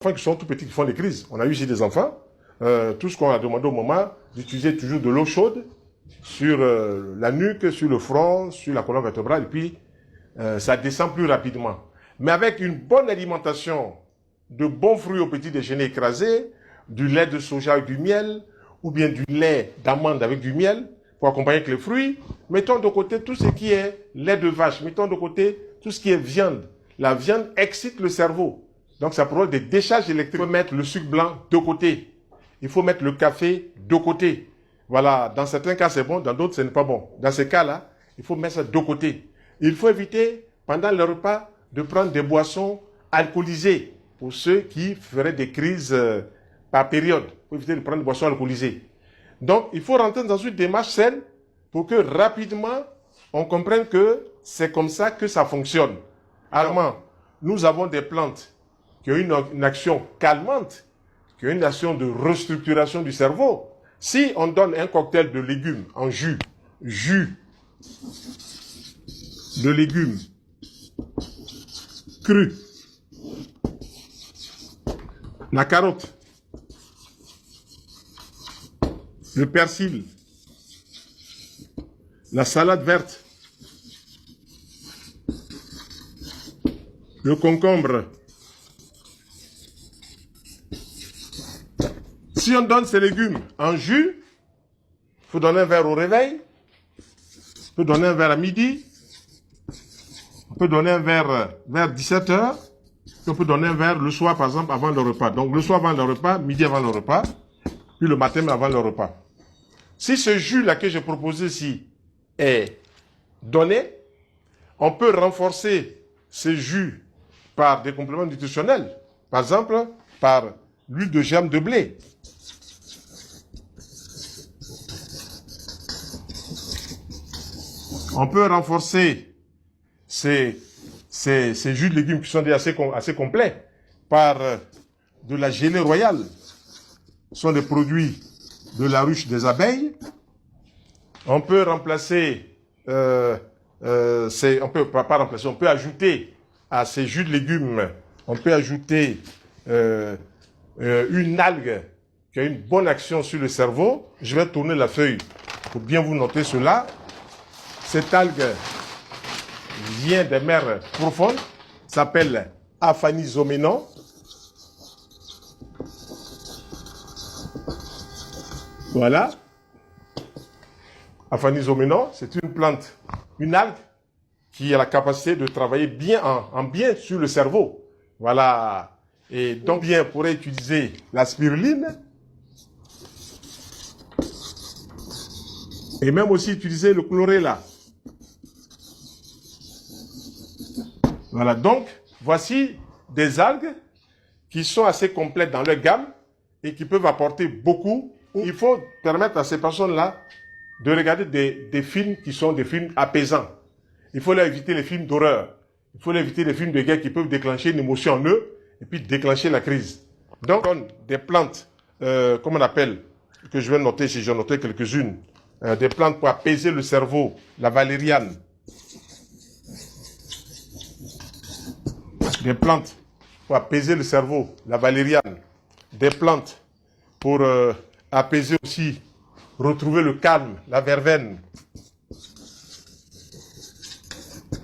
enfants qui sont tout petits, qui font des crises. On a eu ici des enfants. Tout ce qu'on a demandé au moment, d'utiliser toujours de l'eau chaude sur la nuque, sur le front, sur la colonne vertébrale, et puis ça descend plus rapidement. Mais avec une bonne alimentation, de bons fruits au petit déjeuner écrasé, du lait de soja avec du miel, ou bien du lait d'amande avec du miel, pour accompagner avec les fruits, mettons de côté tout ce qui est lait de vache, mettons de côté tout ce qui est viande. La viande excite le cerveau. Donc ça provoque des décharges électriques. Il faut mettre le sucre blanc de côté. Il faut mettre le café de côté. Voilà, dans certains cas c'est bon, dans d'autres ce n'est pas bon. Dans ces cas-là, il faut mettre ça de côté. Il faut éviter, pendant le repas, de prendre des boissons alcoolisées pour ceux qui feraient des crises par période. Il faut éviter de prendre des boissons alcoolisées. Donc, il faut rentrer dans une démarche saine pour que rapidement, on comprenne que c'est comme ça que ça fonctionne. Alors, nous avons des plantes qui ont une action calmante, qui ont une action de restructuration du cerveau. Si on donne un cocktail de légumes en jus de légumes crus, la carotte, le persil, la salade verte, le concombre. Si on donne ces légumes en jus, il faut donner un verre au réveil, on peut donner un verre à midi, on peut donner un verre vers 17 h, on peut donner un verre le soir, par exemple, avant le repas. Donc le soir avant le repas, midi avant le repas, puis le matin avant le repas. Si ce jus-là que j'ai proposé ici est donné, on peut renforcer ce jus par des compléments nutritionnels. Par exemple, par l'huile de germe de blé. On peut renforcer ces jus de légumes qui sont déjà assez complets par de la gelée royale. Ce sont des produits de la ruche des abeilles. On peut remplacer, on peut ajouter à ces jus de légumes, on peut ajouter une algue qui a une bonne action sur le cerveau. Je vais tourner la feuille pour bien vous noter cela. Cette algue vient des mers profondes, s'appelle Aphanizomenon. Voilà. Aphanizomenon, c'est une plante, une algue qui a la capacité de travailler bien en bien sur le cerveau. Voilà. Et donc bien pourrait utiliser la spiruline et même aussi utiliser le chlorella. Voilà. Donc voici des algues qui sont assez complètes dans leur gamme et qui peuvent apporter beaucoup. Il faut permettre à ces personnes-là de regarder des films qui sont des films apaisants. Il faut leur éviter les films d'horreur. Il faut leur éviter les films de guerre qui peuvent déclencher une émotion en eux et puis déclencher la crise. Donc, on donne des plantes, comme on appelle, que je vais noter, si j'en noté quelques-unes, des plantes pour apaiser le cerveau, la valériane. Des plantes pour apaiser le cerveau, la valériane. Des plantes pour apaiser aussi, retrouver le calme, la verveine.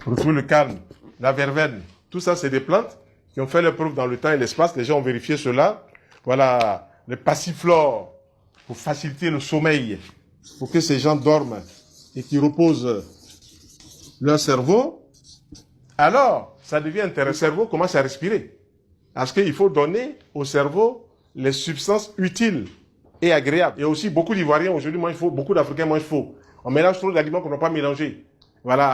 Retrouver le calme, la verveine. Tout ça, c'est des plantes qui ont fait leur preuve dans le temps et l'espace. Les gens ont vérifié cela. Voilà, le passiflore, pour faciliter le sommeil, pour que ces gens dorment et qu'ils reposent leur cerveau. Alors, ça devient intéressant. Le cerveau commence à respirer. Parce qu'il faut donner au cerveau les substances utiles et agréables. Il y a aussi beaucoup d'Ivoiriens aujourd'hui mangent faux, beaucoup d'Africains mangent faux. On mélange trop d'aliments qu'on n'a pas mélangés. Voilà.